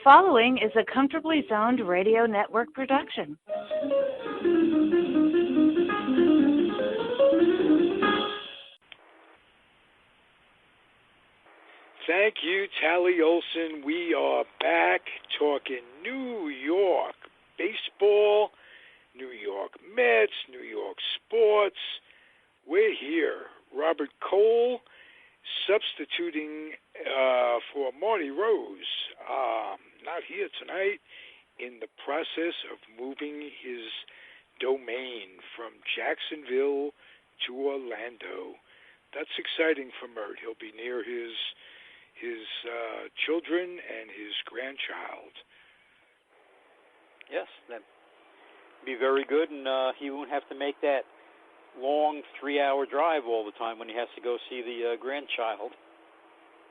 following is a Comfortably Zoned Radio Network production. Thank you, Tally Olson. We are back talking New York baseball, New York Mets, New York sports. We're here. Robert Cole substituting for Marty Rose. Not here tonight, in the process of moving his domain from Jacksonville to Orlando. That's exciting for Mert. He'll be near his children and his grandchild. Yes, that'd be very good, and he won't have to make that long 3-hour drive all the time when he has to go see the grandchild.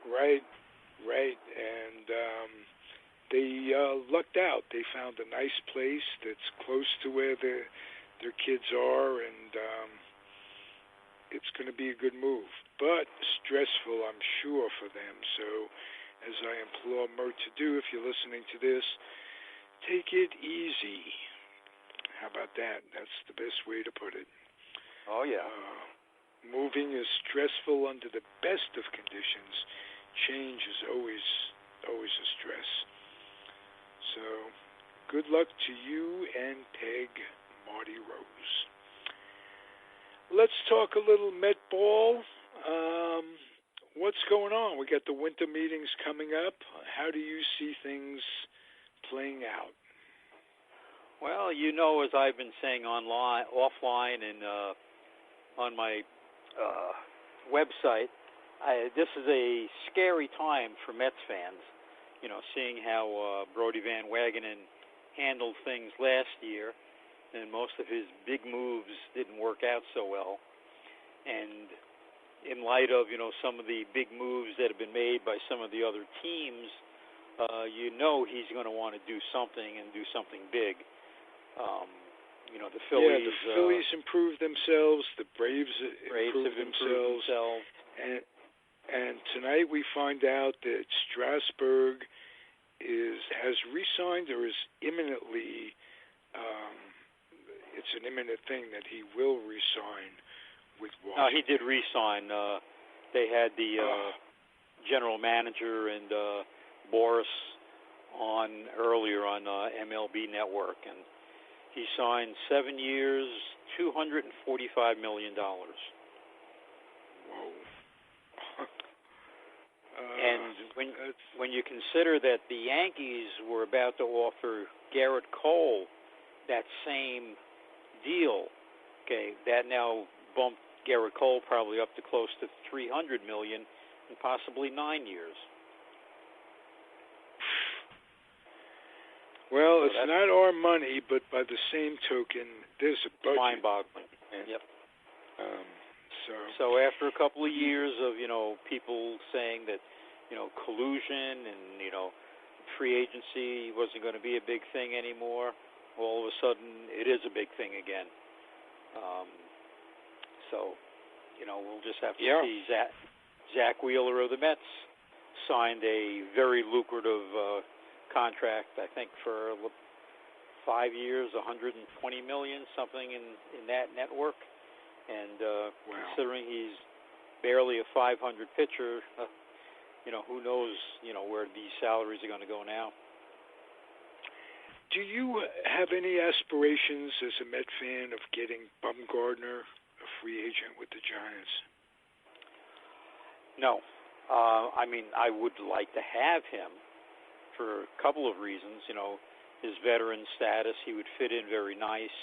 Right, and they lucked out. They found a nice place that's close to where their kids are, and it's going to be a good move, but stressful, I'm sure, for them. So, as I implore Mert to do, if you're listening to this, take it easy. How about that? That's the best way to put it. Oh, yeah. Moving is stressful under the best of conditions. Change is always a stress. So, good luck to you and Peg, Marty Rose. Let's talk a little Met ball. What's going on? We got the winter meetings coming up. How do you see things playing out? Well, you know, as I've been saying offline, and on my website, this is a scary time for Mets fans. You know, seeing how Brodie Van Wagenen handled things last year, and most of his big moves didn't work out so well. And in light of, you know, some of the big moves that have been made by some of the other teams, you know he's going to want to do something and do something big. You know, the Phillies... Yeah, the Phillies improved themselves. The Braves have improved themselves. And tonight we find out that Strasburg has re-signed or is imminently... it's an imminent thing that he will re-sign with Washington. No, he did re-sign. They had the general manager and Boris on earlier on MLB Network, and he signed 7 years, $245 million. Whoa. And when you consider that the Yankees were about to offer Garrett Cole that same deal, okay, that now bumped Garrett Cole probably up to close to $300 million in possibly 9 years. Well, so it's not our money, but by the same token, there's a budget. Mind-boggling. Yep. So after a couple of years of, you know, people saying that, you know, collusion and, you know, free agency wasn't going to be a big thing anymore, all of a sudden it is a big thing again. So, you know, we'll just have to see. Zach Wheeler of the Mets signed a very lucrative contract, I think, for 5 years, $120 million, something in that network. And considering he's barely a 500 pitcher, you know, who knows, you know, where these salaries are going to go now. Do you have any aspirations as a Met fan of getting Bumgarner, a free agent with the Giants? No. I mean, I would like to have him for a couple of reasons. You know, his veteran status, he would fit in very nice.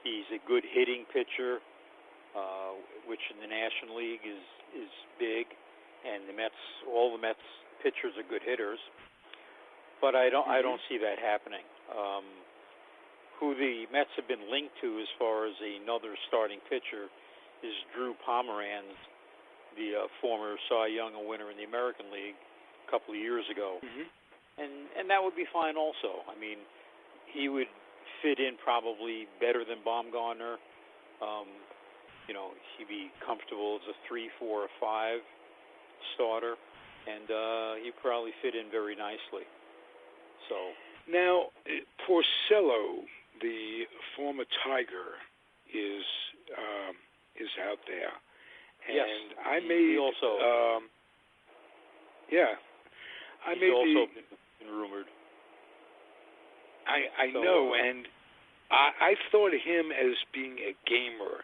He's a good hitting pitcher, which in the National League is big, and all the Mets pitchers are good hitters. But I don't see that happening. Who the Mets have been linked to as far as another starting pitcher is Drew Pomeranz, the former Cy Young winner in the American League a couple of years ago. And that would be fine also. I mean, he would fit in probably better than Baumgartner. You know, he'd be comfortable as a 3, 4, or 5 starter. and he probably fit in very nicely. So now, Porcello, the former Tiger, is out there, and yes, I made he also I he's made also been rumored. I know, and I thought of him as being a gamer.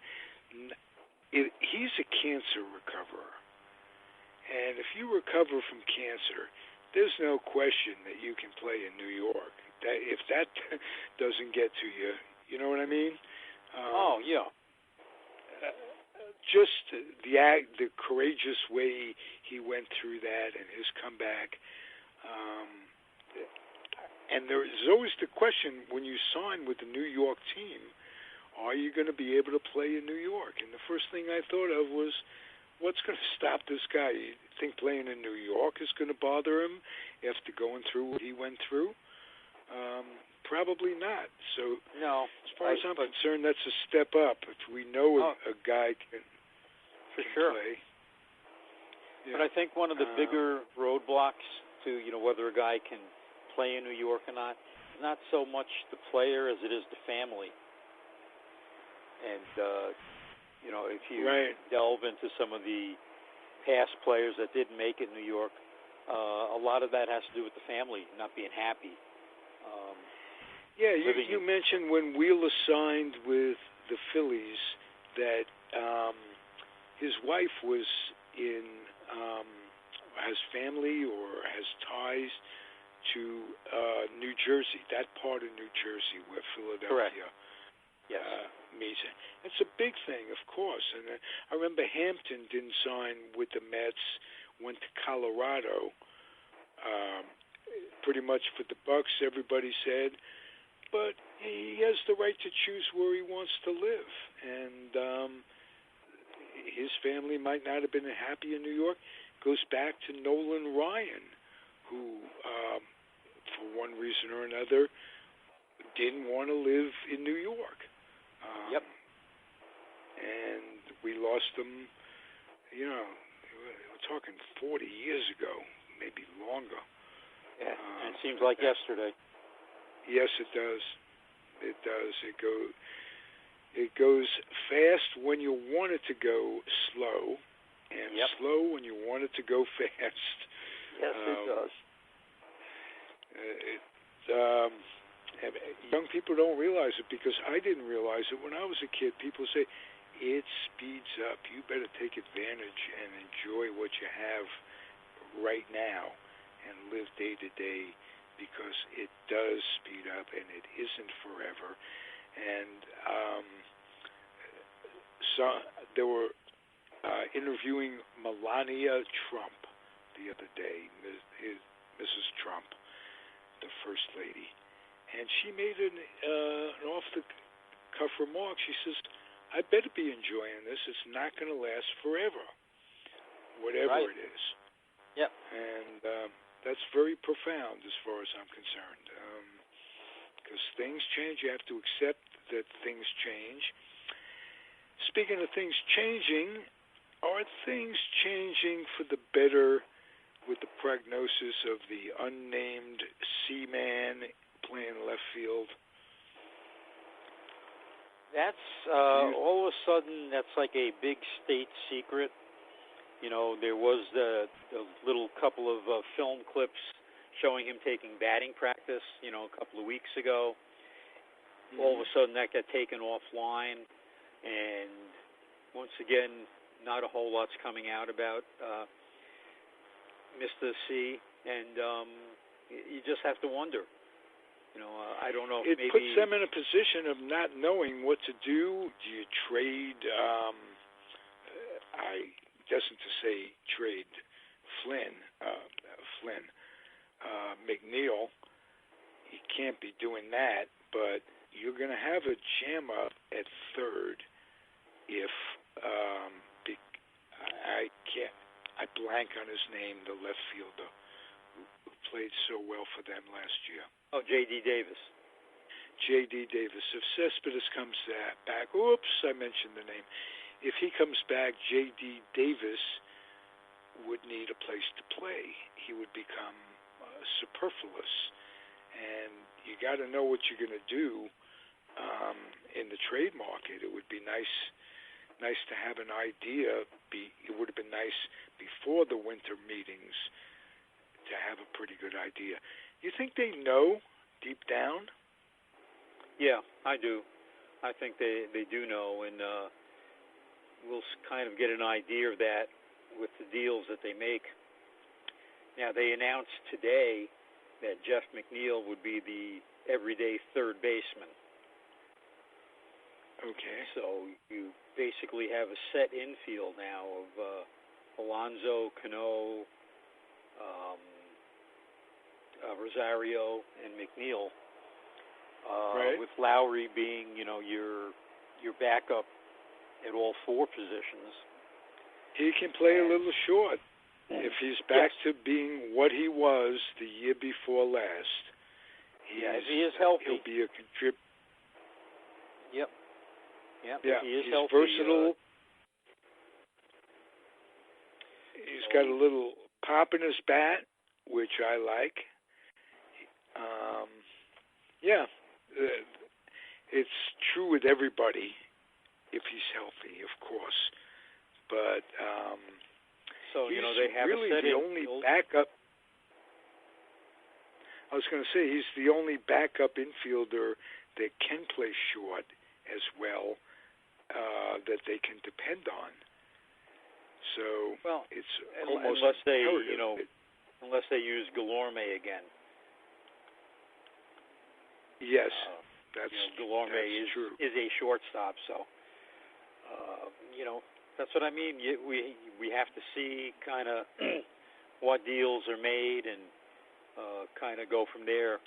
He's a cancer recoverer, and if you recover from cancer, there's no question that you can play in New York. If that doesn't get to you, you know what I mean? Just the courageous way he went through that and his comeback. And there is always the question when you sign with the New York team, are you going to be able to play in New York? And the first thing I thought of was, what's going to stop this guy? You think playing in New York is going to bother him after going through what he went through? Probably not. So, no, as far as I'm concerned, that's a step up. If we know a guy can play. Yeah. But I think one of the bigger roadblocks to whether a guy can play in New York or not is not so much the player as it is the family. And if you delve into some of the past players that didn't make it in New York, a lot of that has to do with the family not being happy. You mentioned when Wheeler signed with the Phillies that his wife was has family or has ties to New Jersey, that part of New Jersey where Philadelphia meets. It's a big thing, of course. And I remember Hampton didn't sign with the Mets, went to Colorado, pretty much for the Bucks, everybody said. But he has the right to choose where he wants to live. And his family might not have been happy in New York. Goes back to Nolan Ryan, who, for one reason or another, didn't want to live in New York. And we lost him, we're talking 40 years ago, maybe longer. Yeah, and it seems like yesterday. Yes, it does. It does. It goes fast when you want it to go slow, and slow when you want it to go fast. Yes, it does. Young people don't realize it because I didn't realize it when I was a kid. People say, it speeds up. You better take advantage and enjoy what you have right now and live day to day, because it does speed up and it isn't forever. And so they were interviewing Melania Trump the other day, Mrs. Trump, the First Lady, and she made an off-the-cuff remark. She says, I better be enjoying this. It's not going to last forever, whatever it is. Yep. And that's very profound as far as I'm concerned, because things change. You have to accept that things change. Speaking of things changing, are things changing for the better with the prognosis of the unnamed Seaman playing left field? That's all of a sudden, that's like a big state secret. There was the little couple of film clips showing him taking batting practice, a couple of weeks ago. Mm-hmm. All of a sudden, that got taken offline, and once again, not a whole lot's coming out about Mr. C, and you just have to wonder. I don't know if it maybe puts them in a position of not knowing what to do. Do you trade? I doesn't to say trade Flynn, McNeil. You can't be doing that, but you're going to have a jam up at third if I blank on his name, the left fielder who played so well for them last year. Oh, J.D. Davis. J.D. Davis. If Cespedes comes back, oops, I mentioned the name. If he comes back, J.D. Davis would need a place to play. He would become superfluous, and you got to know what you're going to do in the trade market. It would be nice to have an idea. It would have been nice before the winter meetings to have a pretty good idea. You think they know deep down? Yeah, I do. I think they do know, and we'll kind of get an idea of that with the deals that they make. Now, they announced today that Jeff McNeil would be the everyday third baseman. Okay. So you basically have a set infield now of Alonso, Cano, Rosario, and McNeil. Right. With Lowry being, your backup at all four positions. He can play a little short if he's back to being what he was the year before last. If he is healthy, he'll be a contributor. Yep. Yeah, he is he's healthy. Versatile. He's got a little pop in his bat, which I like. It's true with everybody if he's healthy, of course. But he's they have really a set the only backup. I was going to say he's the only backup infielder that can play short as well, that they can depend on. So it's almost unless they, imperative. unless they use Guillorme again. Yes, that's Guillorme true. is a shortstop, so that's what I mean. We have to see kind of what deals are made and kind of go from there.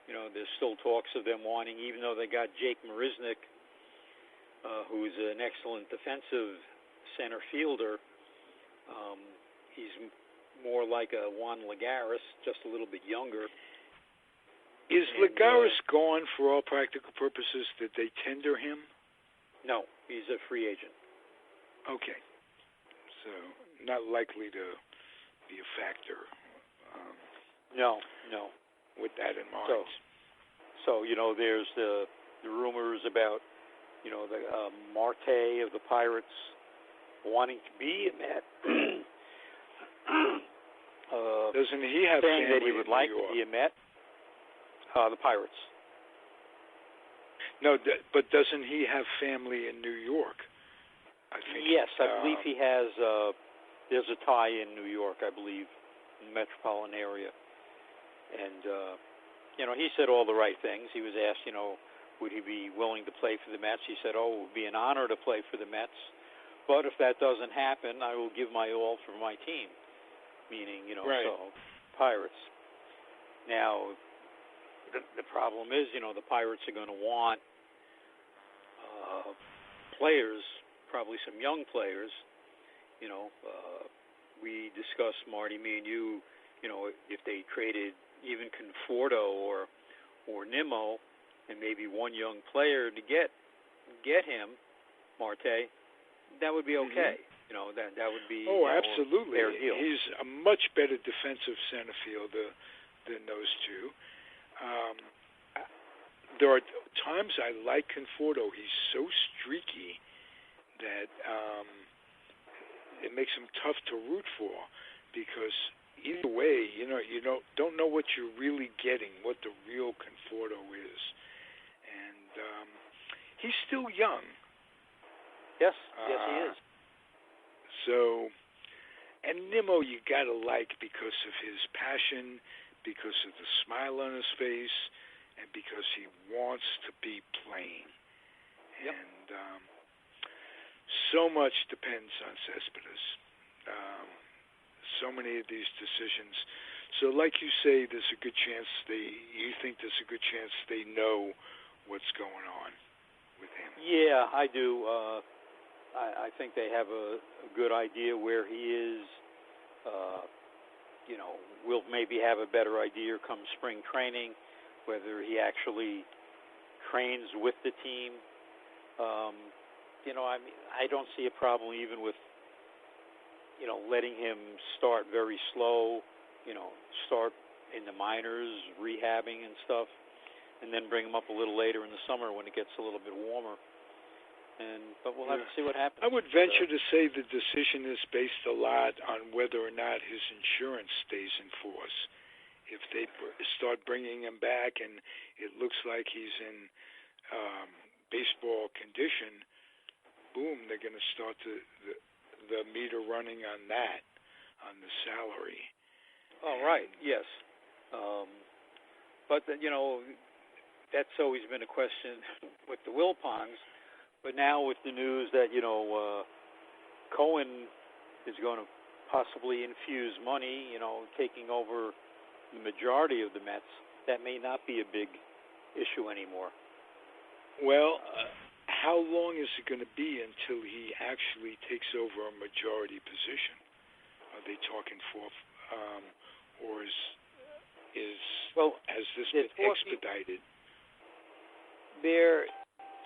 There's still talks of them wanting, even though they got Jake Marisnick, who's an excellent defensive center fielder. He's more like a Juan Lagares, just a little bit younger. Is Lagares gone for all practical purposes? Did they tender him? No, he's a free agent. Okay. So not likely to be a factor. No. With that in mind. So there's the rumors about, the Marte of the Pirates wanting to be in that. Doesn't he have saying family that he would like to be a Met? The Pirates. No, but doesn't he have family in New York? I think. Yes, I believe he has. There's a tie in New York, I believe, in the metropolitan area. And, he said all the right things. He was asked, would he be willing to play for the Mets? He said, it would be an honor to play for the Mets. But if that doesn't happen, I will give my all for my team. Meaning, right. So Pirates. Now, the problem is, the Pirates are going to want players, probably some young players. We discussed, Marty, me and you, if they traded even Conforto or Nimmo and maybe one young player to get him, Marte, that would be okay. Mm-hmm. That would be absolutely. Fair deal. He's a much better defensive center fielder than those two. There are times I like Conforto. He's so streaky that it makes him tough to root for, because either way, you don't know what you're really getting, what the real Conforto is, and he's still young. Yes, he is. So, and Nimmo you gotta like because of his passion, because of the smile on his face, and because he wants to be playing. Yep. And so much depends on Cespedes. So many of these decisions. So, like you say, there's a good chance you think there's a good chance they know what's going on with him. Yeah, I do. I think they have a good idea where he is. We'll maybe have a better idea come spring training, whether he actually trains with the team. I don't see a problem even with letting him start very slow, start in the minors, rehabbing and stuff, and then bring him up a little later in the summer when it gets a little bit warmer. But we'll have to see what happens. I would venture to say the decision is based a lot on whether or not his insurance stays in force. If they start bringing him back and it looks like he's in baseball condition, boom, they're going to start the meter running on that, on the salary. Oh, right, yes. But, that's always been a question with the Wilpons. But now with the news that, Cohen is going to possibly infuse money, taking over the majority of the Mets, that may not be a big issue anymore. Well, how long is it going to be until he actually takes over a majority position? Are they talking for, or has this been expedited? They're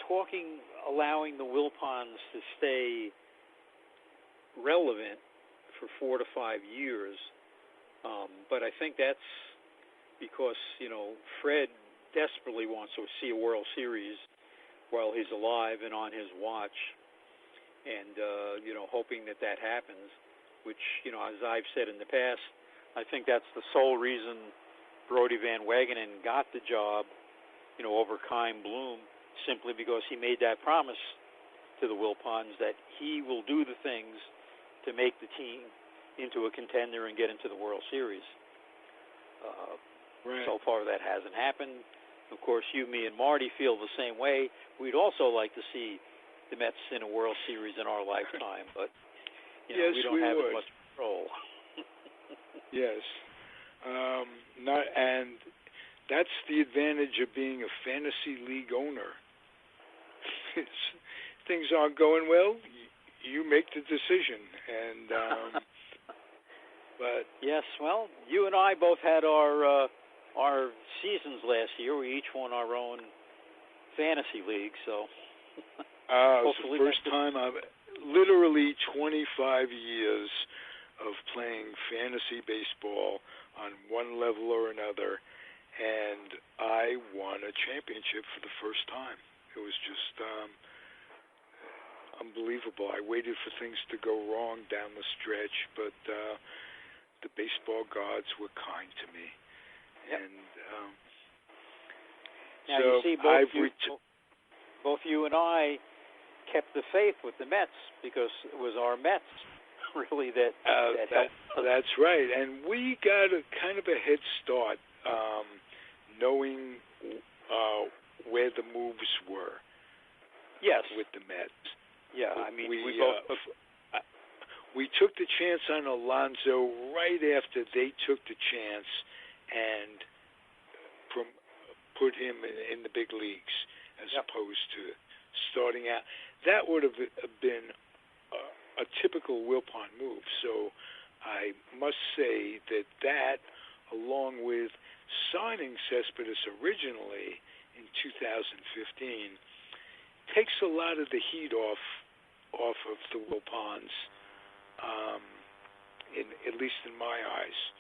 talking, allowing the Wilpons to stay relevant for 4 to 5 years. But I think that's because, Fred desperately wants to see a World Series while he's alive and on his watch. And, hoping that happens, which, as I've said in the past, I think that's the sole reason Brodie Van Wagenen got the job, over Chaim Bloom, simply because he made that promise to the Wilpons that he will do the things to make the team into a contender and get into the World Series. Right. So far that hasn't happened. Of course, you, me, and Marty feel the same way. We'd also like to see the Mets in a World Series in our lifetime, but yes, we don't have as much control. Yes. And that's the advantage of being a fantasy league owner. Things aren't going well, you make the decision. And but yes, well, you and I both had our seasons last year. We each won our own fantasy league, so it's the first time I've literally 25 years of playing fantasy baseball on one level or another, and I won a championship for the first time. It was just unbelievable. I waited for things to go wrong down the stretch, but the baseball gods were kind to me. Yep. And now so you see, both you and I kept the faith with the Mets because it was our Mets really that helped. That's right, and we got a kind of a head start, knowing where the moves were. Yes, with the Mets. Yeah, I mean we took the chance on Alonso right after they took the chance and put him in the big leagues as opposed to starting out. That would have been a typical Wilpon move. So I must say that along with signing Cespedes originally in 2015, takes a lot of the heat off of the Wilpons, at least in my eyes.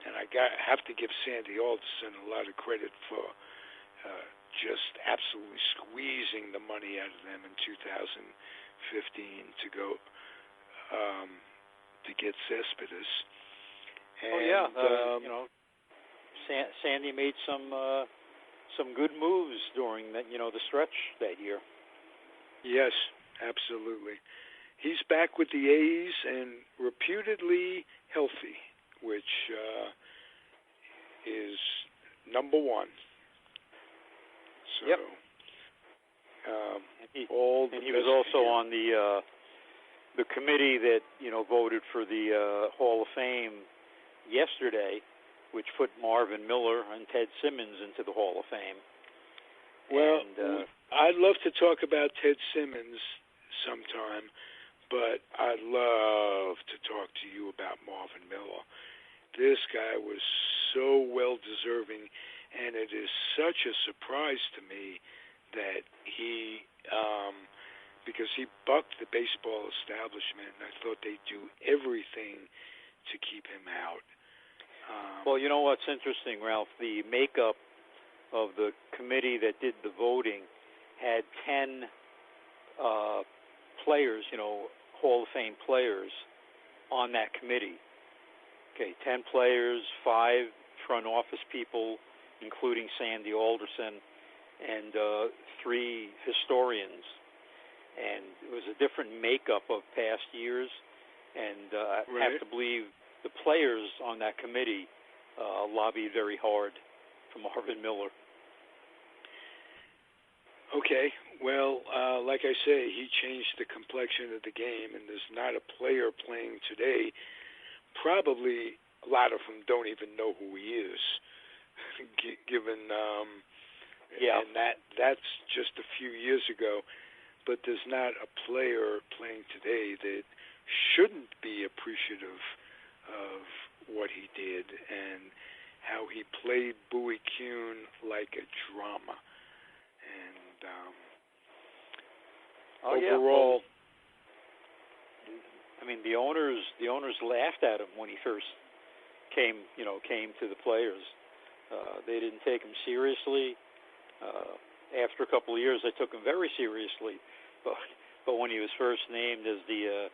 And I have to give Sandy Alderson a lot of credit for just absolutely squeezing the money out of them in 2015 to go to get Cespedes. And, Sandy made some good moves during that, the stretch that year. Yes, absolutely. He's back with the A's and reputedly healthy, which is number one. So, he was also on the committee that voted for the Hall of Fame yesterday, which put Marvin Miller and Ted Simmons into the Hall of Fame. Well, I'd love to talk about Ted Simmons sometime, but I'd love to talk to you about Marvin Miller. This guy was so well-deserving, and it is such a surprise to me that he because he bucked the baseball establishment, and I thought they'd do everything to keep him out. Well, you know what's interesting, Ralph? The makeup of the committee that did the voting had 10 players, Hall of Fame players on that committee. Okay, 10 players, 5 front office people, including Sandy Alderson, and 3 historians. And it was a different makeup of past years, and I have to believe the players on that committee lobbied very hard for Marvin Miller. Okay, well, like I say, he changed the complexion of the game, and there's not a player playing today. Probably a lot of them don't even know who he is, given, and that's just a few years ago. But there's not a player playing today that shouldn't be appreciative of what he did and how he played Bowie Kuhn like a drama. And overall, I mean, the owners laughed at him when he first came to the players. They didn't take him seriously. After a couple of years, they took him very seriously. But when he was first named as the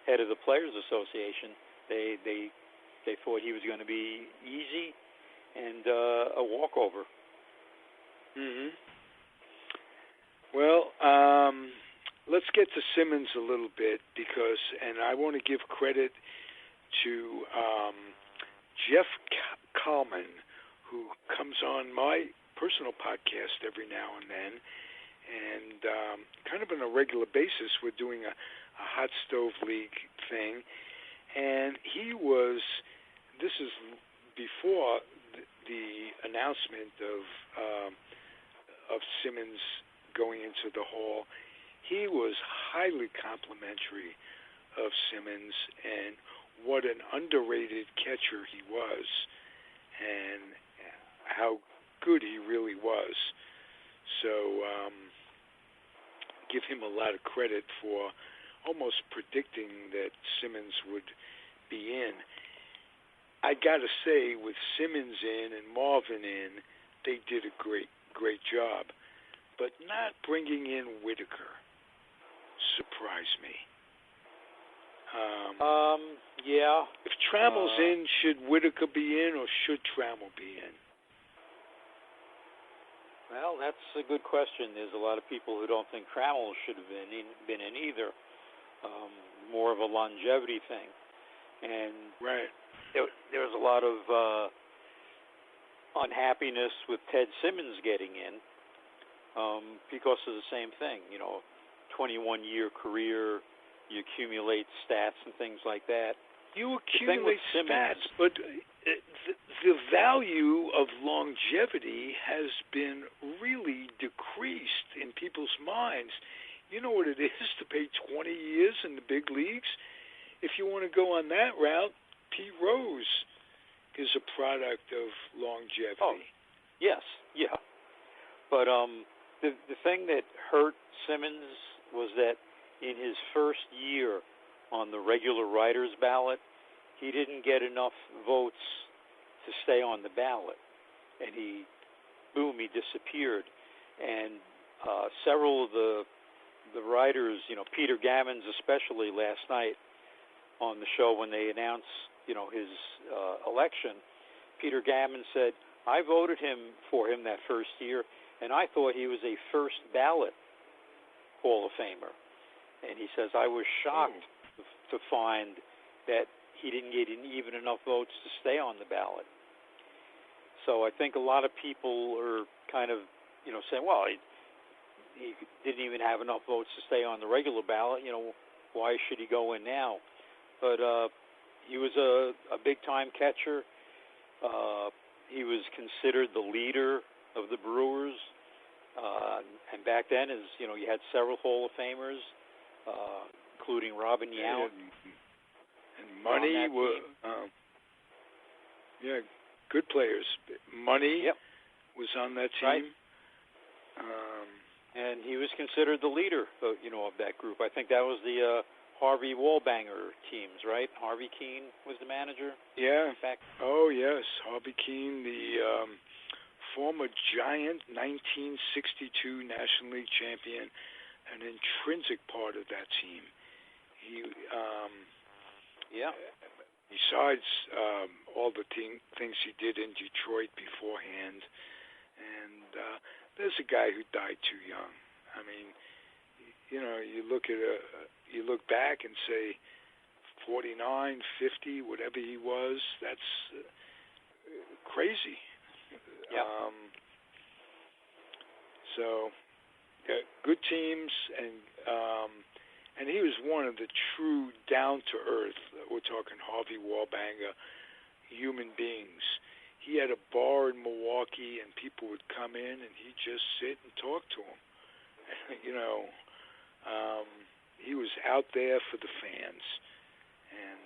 head of the Players Association, they thought he was going to be easy and a walkover. Mm-hmm. Well, let's get to Simmons a little bit and I want to give credit to Jeff Kalman, who comes on my personal podcast every now and then, and kind of on a regular basis we're doing a hot stove league thing, and this is before the announcement of Simmons going into the Hall. He was highly complimentary of Simmons and what an underrated catcher he was and how good he really was. So give him a lot of credit for almost predicting that Simmons would be in. I got to say, with Simmons in and Marvin in, they did a great job. But not bringing in Whitaker surprised me. Yeah. If Trammell's in, should Whitaker be in or should Trammell be in? Well, that's a good question. There's a lot of people who don't think Trammell should have been in either. More of a longevity thing. And there was a lot of unhappiness with Ted Simmons getting in because of the same thing. 21-year career, you accumulate stats and things like that. You accumulate stats, but the value of longevity has been really decreased in people's minds. You know what it is to pay 20 years in the big leagues? If you want to go on that route, Pete Rose is a product of longevity. Oh, yes, yeah. But the thing that hurt Simmons was that in his first year on the regular writers ballot, he didn't get enough votes to stay on the ballot, and he disappeared. And several of the writers, Peter Gammons especially last night on the show when they announced, his election, Peter Gammons said, I voted for him that first year, and I thought he was a first ballot Hall of Famer. And he says, I was shocked to find that he didn't get even enough votes to stay on the ballot. So I think a lot of people are kind of, saying, well, he didn't even have enough votes to stay on the regular ballot. Why should he go in now? But he was a big-time catcher. He was considered the leader of the Brewers. And back then, you had several Hall of Famers, including Robin Yount. And Money was, good players. Money was on that team. Right. And he was considered the leader, of that group. I think that was the Harvey Wallbanger teams, right? Harvey Keene was the manager. Yeah. Oh yes, Harvey Keene, the former Giant 1962 National League champion, an intrinsic part of that team. He, besides all the things he did in Detroit beforehand, and there's a guy who died too young. I mean, you look back and say 49, 50, whatever he was, that's crazy. Yeah. So, good teams, and he was one of the true down-to-earth, we're talking Harvey Wallbanger, human beings. He had a bar in Milwaukee, and people would come in, and he'd just sit and talk to them. He was out there for the fans, and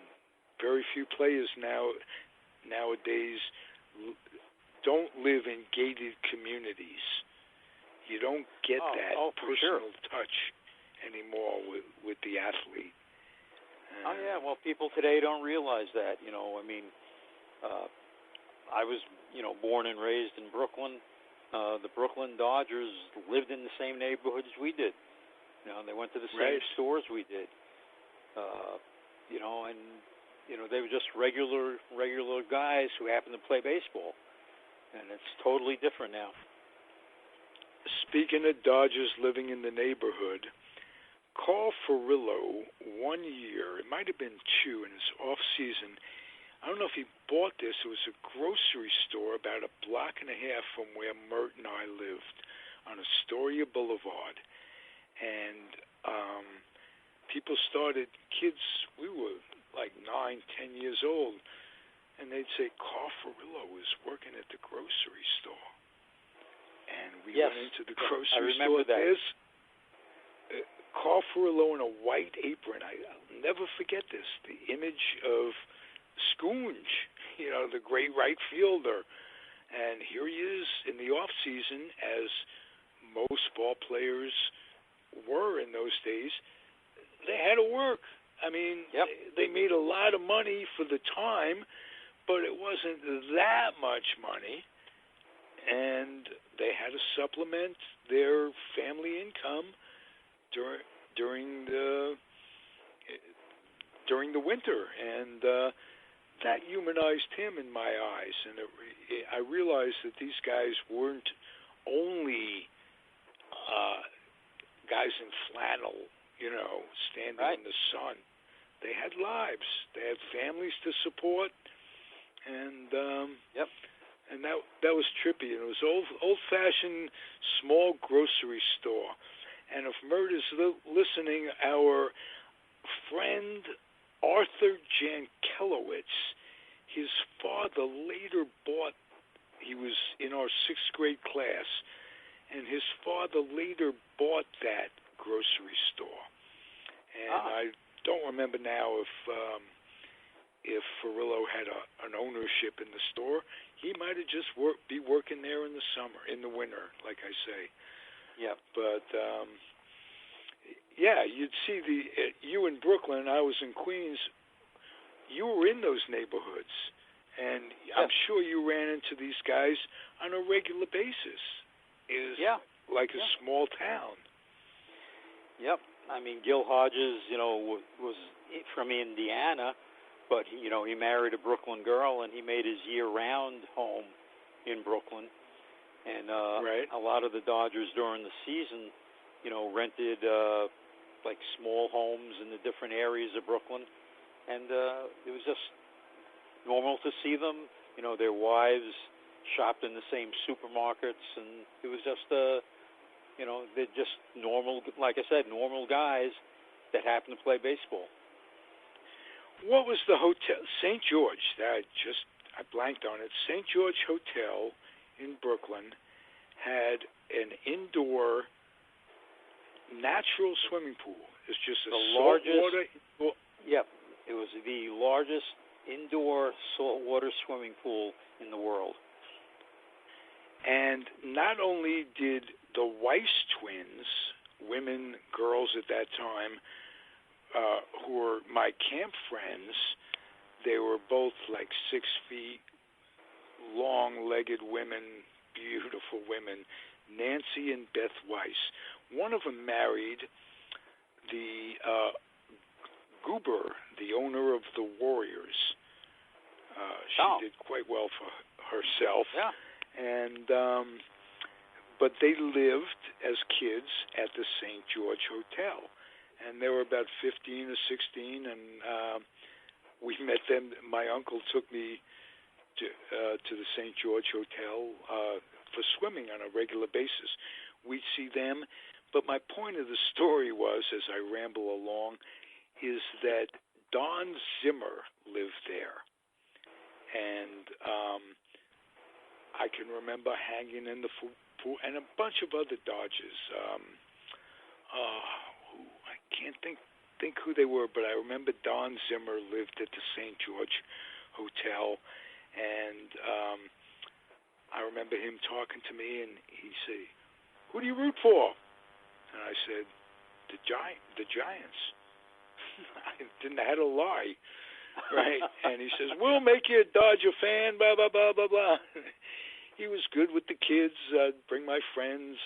very few players nowadays don't live in gated communities. You don't get that personal touch anymore with the athlete. Well, people today don't realize that. I was, born and raised in Brooklyn. The Brooklyn Dodgers lived in the same neighborhood as we did. They went to the same stores we did. They were just regular guys who happened to play baseball. And it's totally different now. Speaking of Dodgers living in the neighborhood, Carl Furillo, 1 year, it might have been two, in his off-season, I don't know if he bought this. It was a grocery store about a block and a half from where Mert and I lived on Astoria Boulevard. And kids, we were like 9, 10 years old, and they'd say, Carl Furillo is working at the grocery store. And we went into the grocery store. There's Carl Furillo in a white apron. I'll never forget this. The image of Schoonge, the great right fielder. And here he is in the off season, as most ball players were in those days. They had to work. I mean, they made a lot of money for the time, but it wasn't that much money. And they had to supplement their family income during the winter, and that humanized him in my eyes. And I realized that these guys weren't only guys in flannel, standing in the sun. They had lives. They had families to support, and and that was trippy. And it was old-fashioned small grocery store. And if Mert is listening, our friend Arthur Jankelowitz, his father later he was in our 6th grade class, and his father later bought that grocery store. And I don't remember now if Furillo had an ownership in the store. He might have just be working there in the summer, in the winter, like I say. Yeah. But you'd see you in Brooklyn. I was in Queens. You were in those neighborhoods, and I'm sure you ran into these guys on a regular basis. Like a small town. Yep. I mean, Gil Hodges, was from Indiana, but he married a Brooklyn girl, and he made his year-round home in Brooklyn. And a lot of the Dodgers during the season, rented like small homes in the different areas of Brooklyn, and it was just normal to see them. Their wives shopped in the same supermarkets, and it was just they're just normal, like I said, normal guys that happen to play baseball. What was the hotel? St. George. I blanked on it. St. George Hotel in Brooklyn had an indoor natural swimming pool. It's just a saltwater. Yep, it was the largest indoor saltwater swimming pool in the world. And not only did the Weiss twins, women, girls at that time, who were my camp friends, they were both like 6 feet, long-legged women, beautiful women, Nancy and Beth Weiss. One of them married the Goober, the owner of the Warriors. She did quite well for herself. Yeah. And but they lived as kids at the St. George Hotel. And they were about 15 or 16, and we met them. My uncle took me to the St. George Hotel for swimming on a regular basis. We'd see them. But my point of the story was, as I ramble along, is that Don Zimmer lived there. And I can remember hanging in the pool, and a bunch of other Dodgers. I can't think who they were, but I remember Don Zimmer lived at the St. George Hotel, and I remember him talking to me, and he said, "Who do you root for?" And I said, the Giants. I didn't know how to lie, right? And he says, "We'll make you a Dodger fan, blah, blah, blah, blah, blah." He was good with the kids. Bring my friends.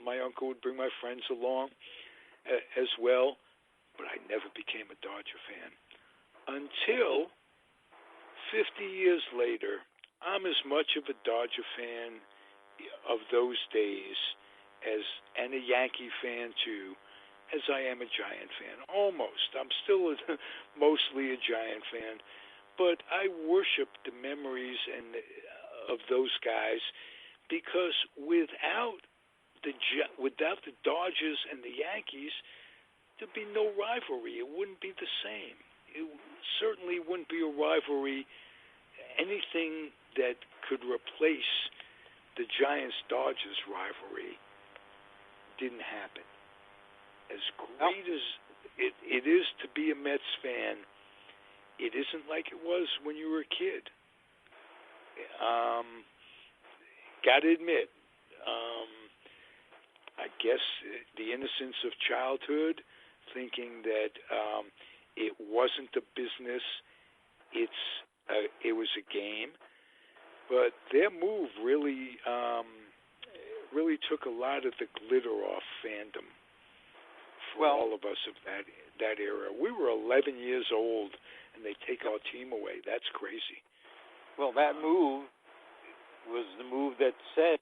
My uncle would bring my friends along as well. But I never became a Dodger fan until 50 years later. I'm as much of a Dodger fan of those days and a Yankee fan too, as I am a Giant fan. Almost. I'm still mostly a Giant fan, but I worship the memories of those guys, because without the Dodgers and the Yankees, there'd be no rivalry. It wouldn't be the same. It certainly wouldn't be a rivalry. Anything that could replace the Giants-Dodgers rivalry didn't happen. As great as it is to be a Mets fan, it isn't like it was when you were a kid. Got to admit, I guess the innocence of childhood, thinking that it wasn't a business, it was a game. But their move really took a lot of the glitter off fandom for all of us of that era. We were 11 years old, and they take our team away. That's crazy. Well, that move was the move that said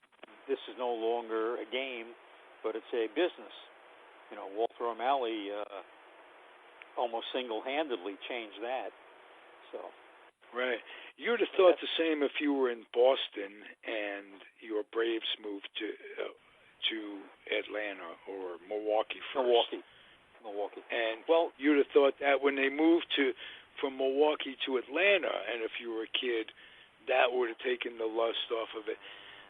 this is no longer a game, but it's a business. You know, Walter O'Malley almost single-handedly changed that. So, right. You'd have thought the same if you were in Boston and your Braves moved to Atlanta or Milwaukee first. Milwaukee. And you'd have thought that when they moved from Milwaukee to Atlanta, and if you were a kid, that would have taken the lust off of it.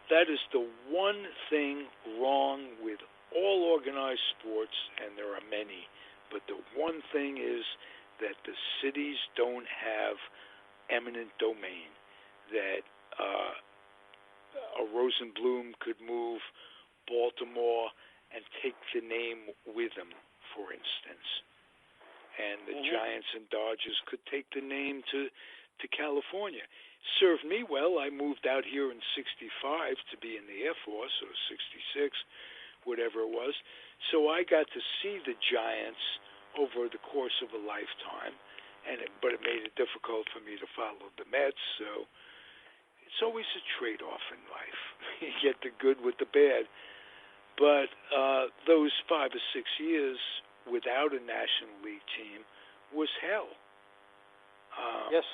That is the one thing wrong with all organized sports, and there are many, but the one thing is that the cities don't have eminent domain, that a Rosenblum could move Baltimore and take the name with them, for instance. And the Giants and Dodgers could take the name to California. Served me well. I moved out here in 65 to be in the Air Force, or 66, whatever it was. So I got to see the Giants over the course of a lifetime, but it made it difficult for me to follow the Mets. So it's always a trade-off in life. You get the good with the bad. But those 5 or 6 years without a National League team was hell. Yes,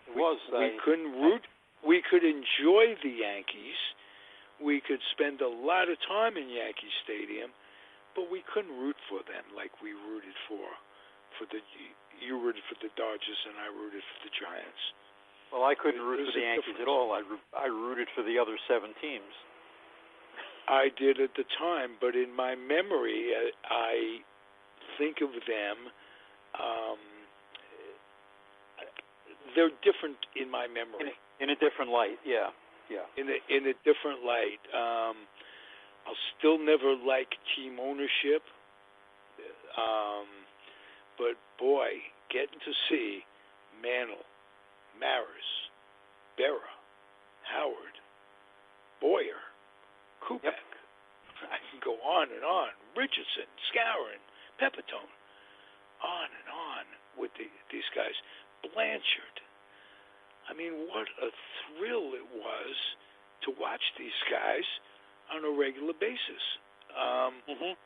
it was. We couldn't root. We could enjoy the Yankees. We could spend a lot of time in Yankee Stadium, but we couldn't root for them like we rooted for you rooted for the Dodgers and I rooted for the Giants. Well, I couldn't root for the Yankees at all. I rooted for the other 7 teams. I did at the time, but in my memory, I think of them. They're different in my memory. In a different light, yeah. In a different light. I'll still never like team ownership. But boy, getting to see Mantle, Maris, Berra, Howard, Boyer, Kubek. Yep. I can go on and on. Richardson, Skowron, Pepitone, on and on with these guys. Blanchard. I mean, what a thrill it was to watch these guys on a regular basis.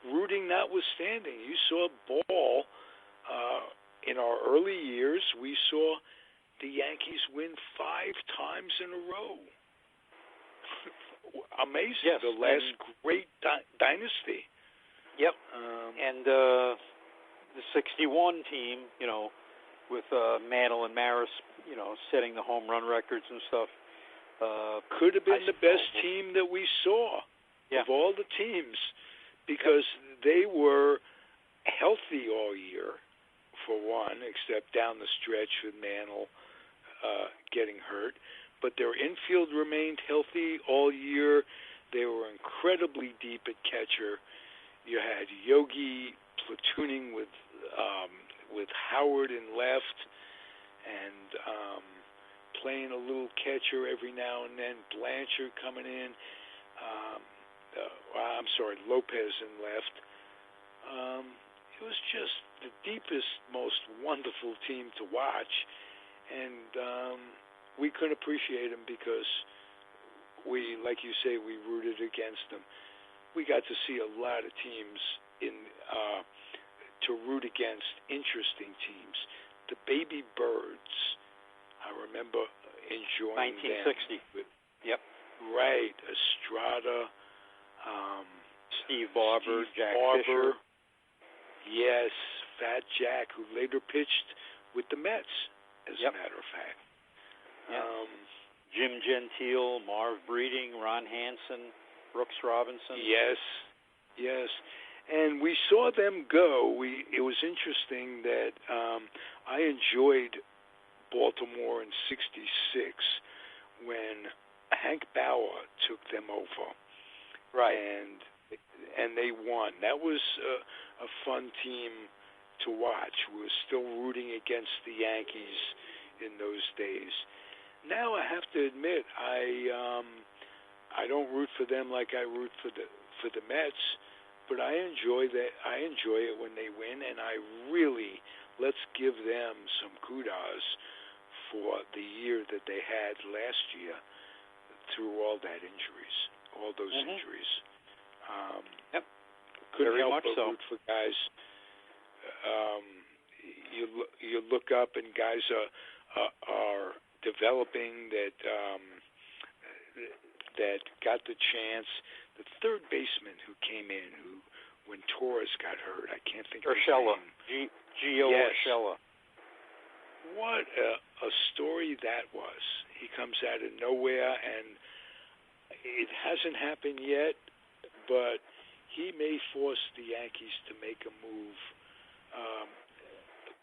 Rooting notwithstanding, you saw ball in our early years. We saw the Yankees win 5 times in a row. Amazing. Yes, the last great dynasty. Yep. And the 61 team, with Mantle and Maris, setting the home run records and stuff. Could have been the best team that we saw of all the teams, because they were healthy all year, for one, except down the stretch with Mantle getting hurt. But their infield remained healthy all year. They were incredibly deep at catcher. You had Yogi platooning with Howard in left, and playing a little catcher every now and then. Blanchard coming in. Lopez in left. It was just the deepest, most wonderful team to watch, and we couldn't appreciate them because we, like you say, we rooted against them. We got to see a lot of teams to root against, interesting teams. The Baby Birds, I remember enjoying 1960. them. Yep. Right, Estrada, Steve Barber, Jack Barber. Fisher. Yes, Fat Jack, who later pitched with the Mets, as a matter of fact. Jim Gentile, Marv Breeding, Ron Hansen, Brooks Robinson. Yes. And we saw them go. It was interesting that I enjoyed Baltimore in '66 when Hank Bauer took them over. Right. And they won. That was a fun team to watch. We were still rooting against the Yankees in those days. Now I have to admit, I don't root for them like I root for the Mets, but I enjoy that. I enjoy it when they win, and I really, let's give them some kudos for the year that they had last year through all those injuries. Couldn't Very help much but so. root for guys. You look up and guys are developing that got the chance. The third baseman who came in, when Torres got hurt, I can't think of his name. Gio Urshela. What a story that was. He comes out of nowhere, and it hasn't happened yet, but he may force the Yankees to make a move.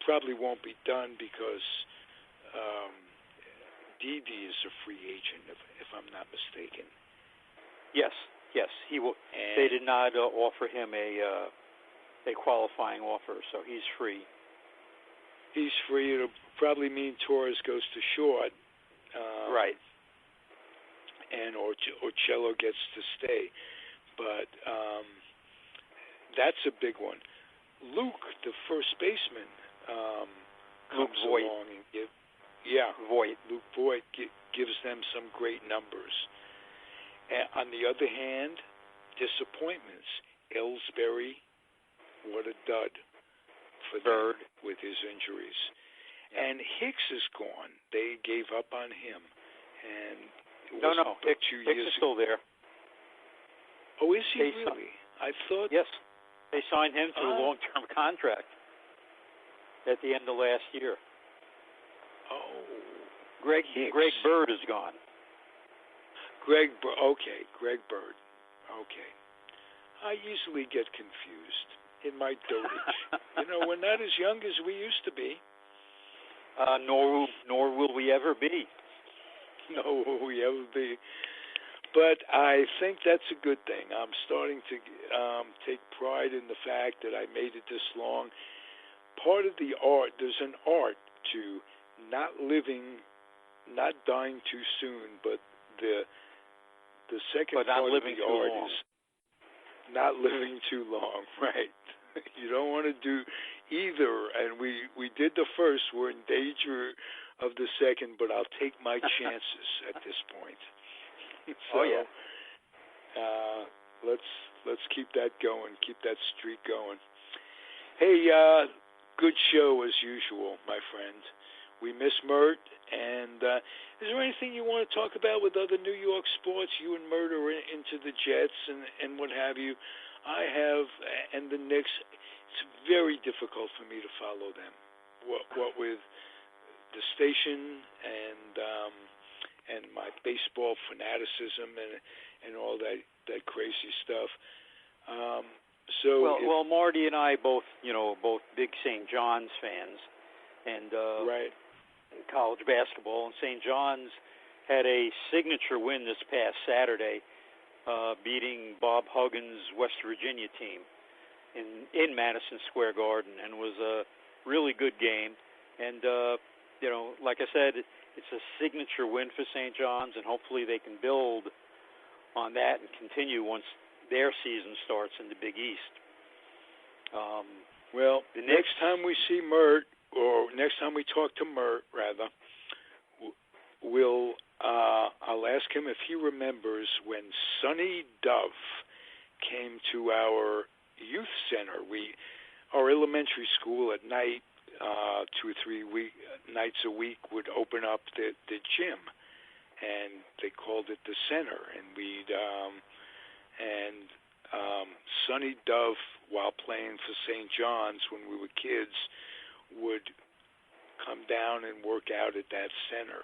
Probably won't be done because Didi is a free agent, if I'm not mistaken. Yes, he will. They did not offer him a qualifying offer, so he's free. He's free. It'll probably mean Torres goes to short. Right. And Urshela gets to stay. But that's a big one. Luke, the first baseman, comes along and Luke Voigt gives them some great numbers. And on the other hand, disappointments. Ellsbury, what a dud for Bird with his injuries. And Hicks is gone. They gave up on him. And Hicks is still there. Oh, is he really? I thought. Yes. They signed him to a long-term contract at the end of last year. Oh. Greg Bird is gone. Greg Bird. Okay. I easily get confused in my dotage. We're not as young as we used to be. Nor will we ever be. But I think that's a good thing. I'm starting to take pride in the fact that I made it this long. Part of the art, there's an art to not dying too soon, but the second part of the art is not living too long, right? You don't want to do either, and we did the first. We're in danger of the second, but I'll take my chances at this point. So, let's keep that going, keep that streak going. Hey, good show as usual, my friend. We miss Mert, and is there anything you want to talk about with other New York sports? You and Mert are into the Jets and what have you. I have, and the Knicks. It's very difficult for me to follow them. What with the station and my baseball fanaticism and all that crazy stuff. Well, Marty and I both big St. John's fans, and right. College basketball. And St. John's had a signature win this past Saturday, beating Bob Huggins' West Virginia team in Madison Square Garden, and was a really good game. And like I said, it's a signature win for St. John's, and hopefully they can build on that and continue once their season starts in the Big East. The next time we see Mert, or next time we talk to Mert, rather, I'll ask him if he remembers when Sonny Dove came to our youth center. Our elementary school at night, 2 or 3 nights a week, would open up the gym, and they called it the center. And Sonny Dove, while playing for St. John's when we were kids, would come down and work out at that center,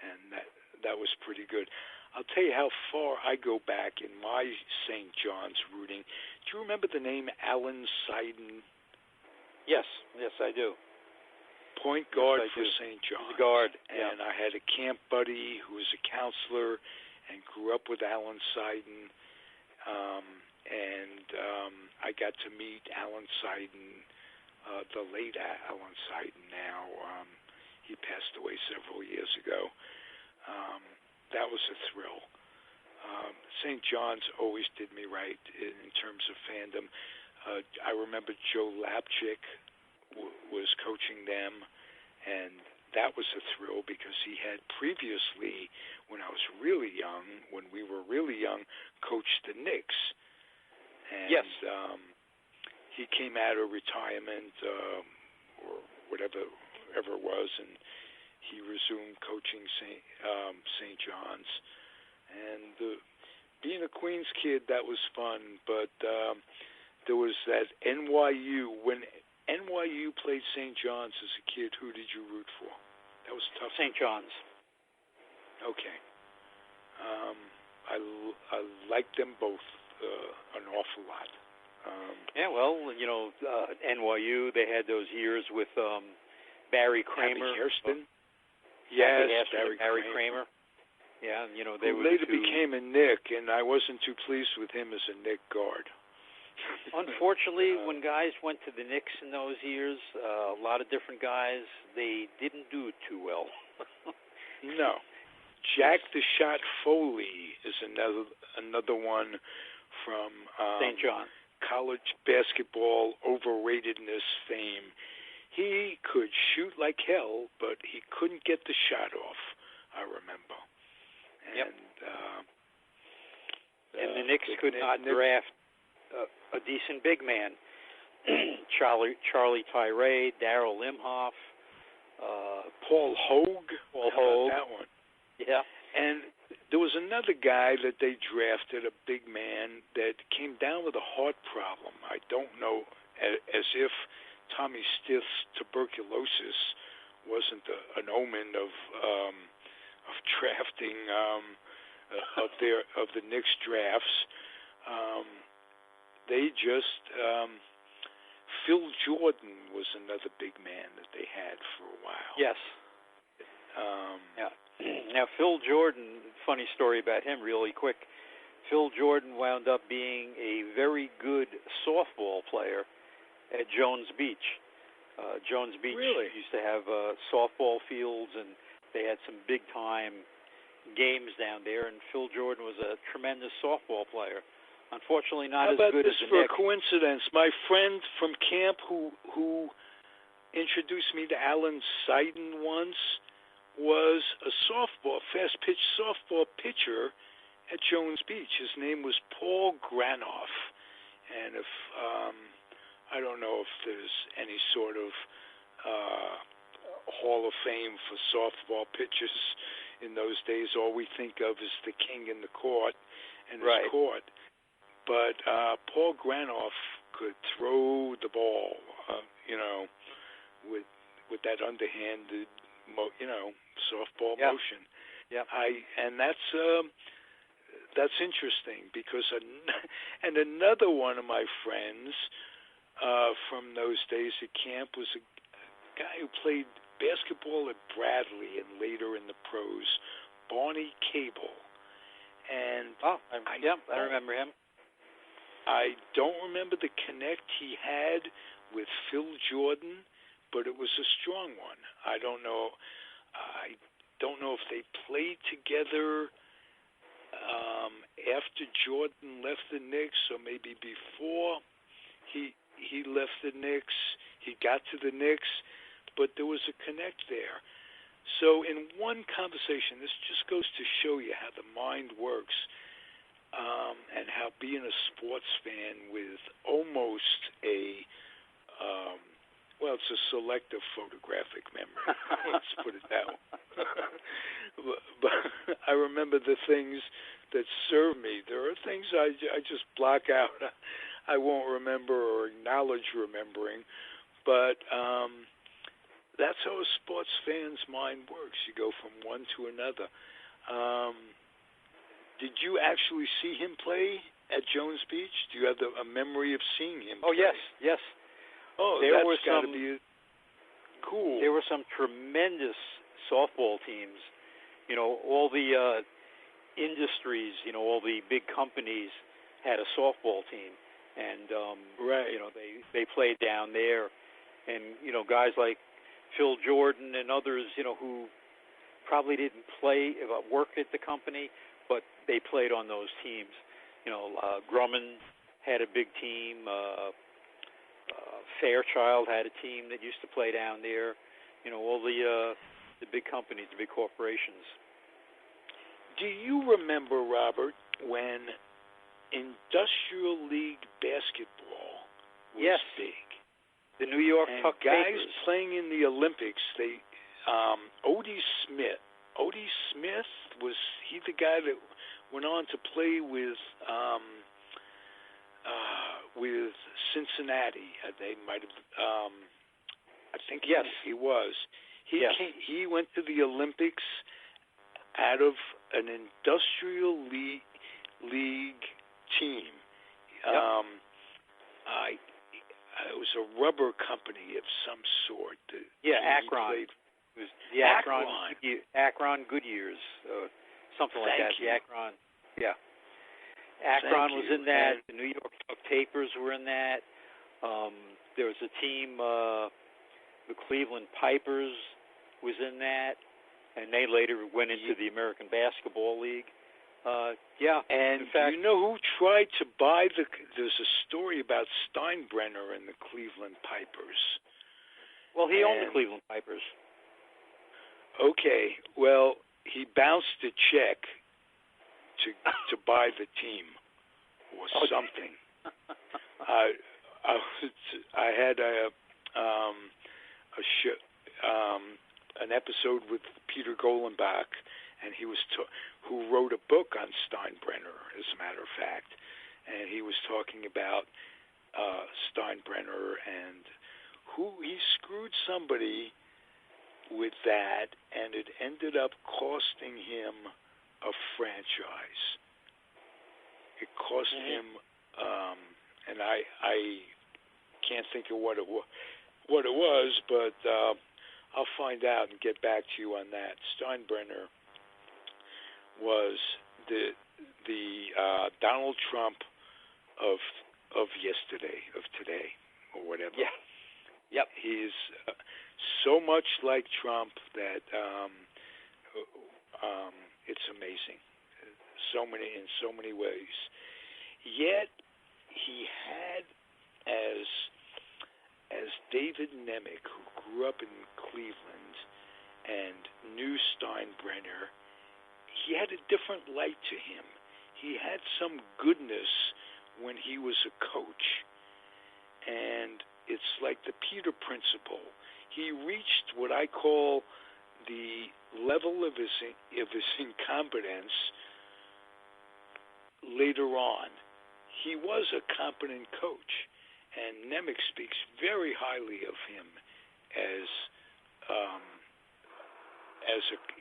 and that was pretty good. I'll tell you how far I go back in my St. John's rooting. Do you remember the name Alan Seiden? Yes, I do. Point guard for St. John's. Guard, and I had a camp buddy who was a counselor and grew up with Alan Seiden, and I got to meet Alan Seiden, the late Alan Seiden now. He passed away several years ago. That was a thrill. St. John's always did me right in terms of fandom. I remember Joe Lapchick was coaching them, and that was a thrill because he had previously, when I was really young, when we were really young, coached the Knicks. And yes. He came out of retirement or whatever it was, and he resumed coaching St. John's. And being a Queens kid, that was fun. But there was that NYU. When NYU played St. John's as a kid, who did you root for? That was tough. St. John's. Okay. I liked them both an awful lot. NYU, they had those years with Barry Kramer. Abby Hairston. Yes, Barry Kramer. Yeah, they who later became a Knick, and I wasn't too pleased with him as a Knick guard. Unfortunately, when guys went to the Knicks in those years, a lot of different guys, they didn't do it too well. No. Jack the Shot Foley is another one from St. John. College basketball overratedness fame. He could shoot like hell, but he couldn't get the shot off, I remember. And the Knicks could not draft a decent big man. Charlie Tyree, Darryl Imhoff, Paul Hogue. How about that one? Yeah. And there was another guy that they drafted, a big man, that came down with a heart problem. I don't know, as if Tommy Stith's tuberculosis wasn't an omen of drafting of the Knicks drafts. They just Phil Jordan was another big man that they had for a while. Yes. Now, Phil Jordan, funny story about him really quick. Phil Jordan wound up being a very good softball player at Jones Beach. Jones Beach used to have softball fields, and they had some big-time games down there, and Phil Jordan was a tremendous softball player. Unfortunately, not as good as the Knicks. How about this for a coincidence? My friend from camp who introduced me to Alan Seiden once was a fast-pitch softball pitcher at Jones Beach. His name was Paul Granoff, and if I don't know if there's any sort of Hall of Fame for softball pitchers in those days. All we think of is the king in the court and his court. But Paul Granoff could throw the ball, with that underhanded, softball motion. Yeah. And that's interesting because and another one of my friends from those days at camp was a guy who played basketball at Bradley and later in the pros, Barney Cable. And I remember him. I don't remember the connect he had with Phil Jordan, but it was a strong one. I don't know if they played together after Jordan left the Knicks or maybe before he left the Knicks. He got to the Knicks, but there was a connect there. So in one conversation, this just goes to show you how the mind works, and how being a sports fan with almost it's a selective photographic memory. Let's put it that way. But I remember the things that serve me. There are things I just block out. I won't remember or acknowledge remembering, but that's how a sports fan's mind works. You go from one to another. Did you actually see him play at Jones Beach? Do you have a memory of seeing him play? Yes. Oh, that's got to be cool. There were some tremendous softball teams. All the industries, all the big companies had a softball team. And, they played down there. And, guys like Phil Jordan and others, who probably didn't work at the company, but they played on those teams. Grumman had a big team. Fairchild had a team that used to play down there. All the big companies, the big corporations. Do you remember, Robert, when Industrial League basketball was big? The New York Tuck guys Papers. Playing in the Olympics, they Odie Smith, was he the guy that went on to play with Cincinnati? They might have. I think he was. He went to the Olympics out of an Industrial League team. It was a rubber company of some sort. Akron. It was the Akron Goodyears, something like that. The Akron. Yeah. Akron was in that. The New York Tuck Tapers were in that. There was a team, the Cleveland Pipers was in that, and they later went into the American Basketball League. And in fact, who tried to buy there's a story about Steinbrenner and the Cleveland Pipers. Well, he owned the Cleveland Pipers. Okay, well, he bounced a check to buy the team or something. I had an episode with Peter Golenbach, and he was who wrote a book on Steinbrenner, as a matter of fact, and he was talking about Steinbrenner and who he screwed somebody with that, and it ended up costing him a franchise. It cost him, and I can't think of what it was, but I'll find out and get back to you on that. Steinbrenner was the Donald Trump of yesterday, of today, or whatever. Yeah. Yep. He's so much like Trump that it's amazing. In so many ways. Yet he had, as David Nemec, who grew up in Cleveland and knew Steinbrenner, he had a different light to him. He had some goodness when he was a coach. And it's like the Peter principle. He reached what I call the level of his incompetence later on. He was a competent coach, and Nemec speaks very highly of him as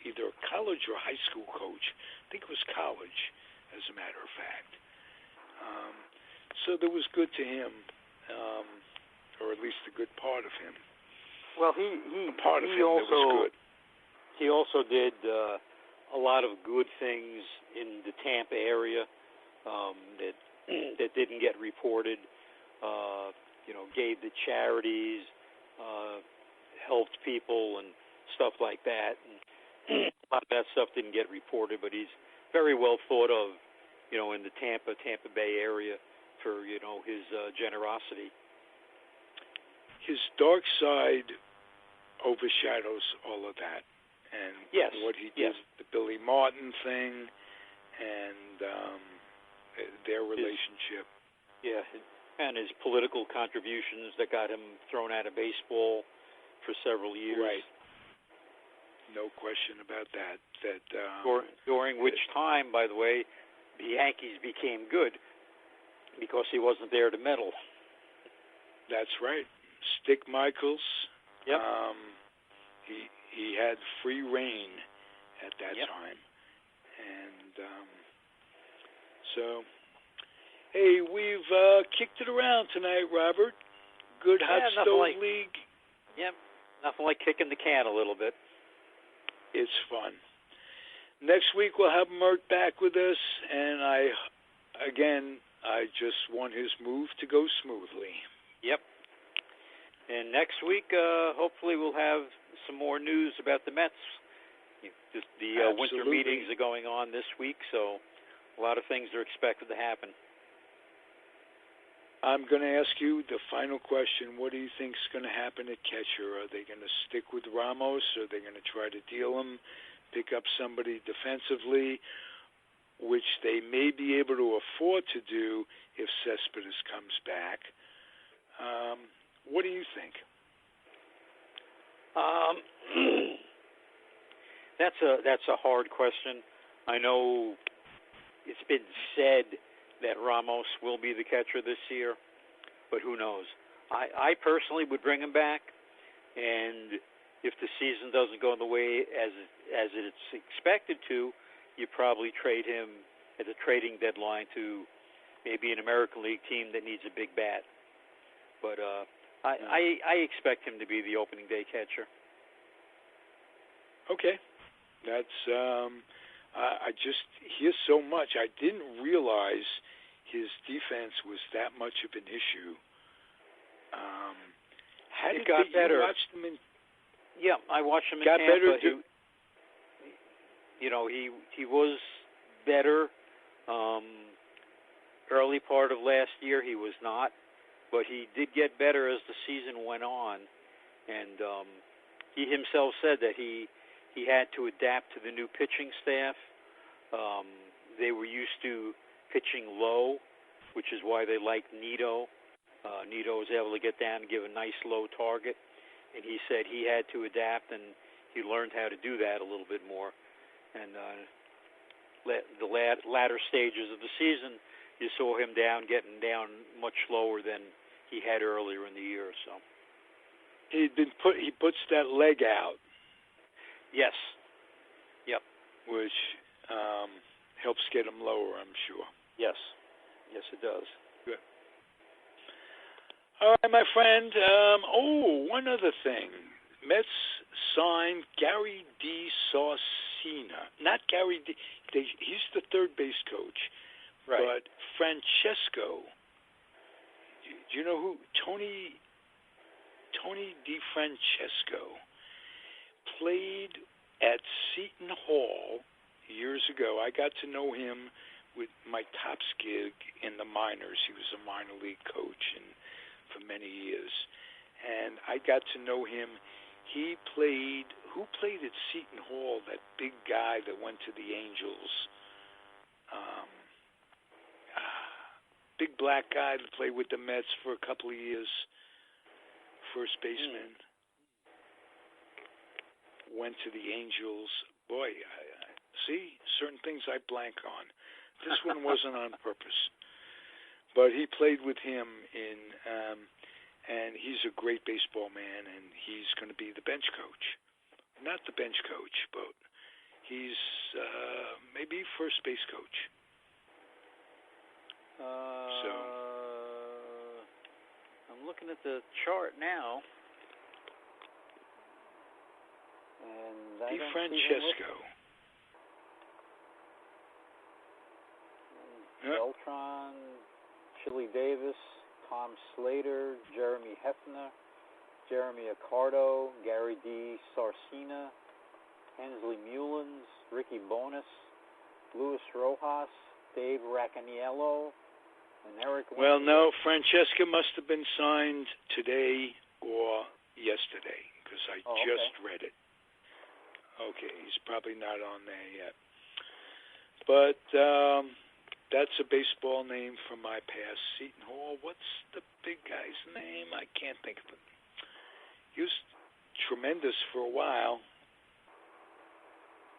either a college or high school coach. I think it was college, as a matter of fact. So there was good to him, or at least a good part of him. Well, part of him that was good. He also did a lot of good things in the Tampa area that didn't get reported. Gave to charities, helped people, and stuff like that. And a lot of that stuff didn't get reported, but he's very well thought of, in the Tampa Bay area for his generosity. His dark side overshadows all of that, and yes, what he did, the Billy Martin thing, and their relationship. And his political contributions that got him thrown out of baseball for several years. Right. No question about that. During which time, by the way, the Yankees became good because he wasn't there to meddle. That's right. Stick Michaels. Yep. He had free reign at that yep. time, and so. Hey, we've kicked it around tonight, Robert. Good hot stove league. Yep, nothing like kicking the can a little bit. It's fun. Next week we'll have Mert back with us, and I just want his move to go smoothly. Yep. And next week, hopefully we'll have some more news about the Mets. Just the winter meetings are going on this week, so a lot of things are expected to happen. I'm going to ask you the final question. What do you think is going to happen at catcher? Are they going to stick with Ramos? Are they going to try to deal him, pick up somebody defensively, which they may be able to afford to do if Cespedes comes back? What do you think? That's a hard question. I know it's been said that Ramos will be the catcher this year, but who knows? I personally would bring him back, and if the season doesn't go in the way as it's expected to, you probably trade him at the trading deadline to maybe an American League team that needs a big bat. But I expect him to be the opening day catcher. Okay. That's I just hear so much. I didn't realize his defense was that much of an issue. It got better. You watched him I watched him in got Tampa. Better he was better. Early part of last year, he was not, but he did get better as the season went on, and he himself said that he had to adapt to the new pitching staff. They were used to pitching low, which is why they liked Nito. Nito was able to get down and give a nice low target, and he said he had to adapt, and he learned how to do that a little bit more. And the latter stages of the season, you saw him getting down much slower than he had earlier in the year. So he puts that leg out. Yes. Yep. Which helps get him lower, I'm sure. Yes. Yes, it does. Good. All right, my friend. One other thing. Mets signed Gary DiSaucia. Sarcina, not Gary. He's the third base coach, Right. but Francesco. Do you know who Tony DeFrancesco played at Seton Hall years ago? I got to know him with my Tops gig in the minors. He was a minor league coach for many years, and I got to know him. Who played at Seton Hall? That big guy that went to the Angels. Big black guy that played with the Mets for a couple of years. First baseman. Went to the Angels. Boy, see, certain things I blank on. This one wasn't on purpose. But he played with him and he's a great baseball man, and he's going to be the bench coach. Not the bench coach, but he's maybe first base coach. I'm looking at the chart now, and I DeFrancesco. Beltran, Chili Davis, Tom Slater, Jeremy Hefner, Jeremy Accardo, Gary D. Sarcina, Hensley Mullins, Ricky Bonas, Luis Rojas, Dave Raccaniello, and Eric. Well, no, Francesca must have been signed today or yesterday because I just read it. Okay, he's probably not on there yet. But that's a baseball name from my past. Seton Hall. What's the big guy's name? I can't think of it. He was tremendous for a while.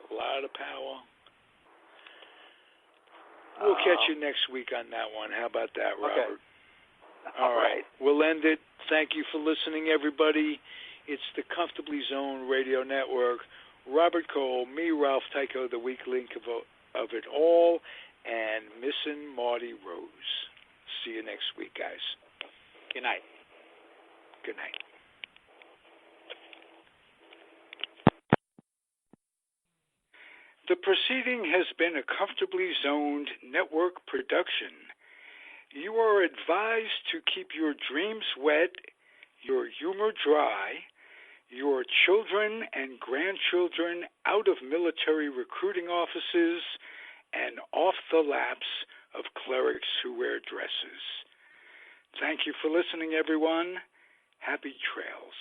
A lot of power. We'll catch you next week on that one. How about that, Robert? Okay. All right. We'll end it. Thank you for listening, everybody. It's the Comfortably Zoned Radio Network. Robert Cole, me, Ralph Tyko, the weak link of it all, and missing Marty Rose. See you next week, guys. Good night. Good night. The proceeding has been a Comfortably Zoned Network production. You are advised to keep your dreams wet, your humor dry, your children and grandchildren out of military recruiting offices and off the laps of clerics who wear dresses. Thank you for listening, everyone. Happy trails.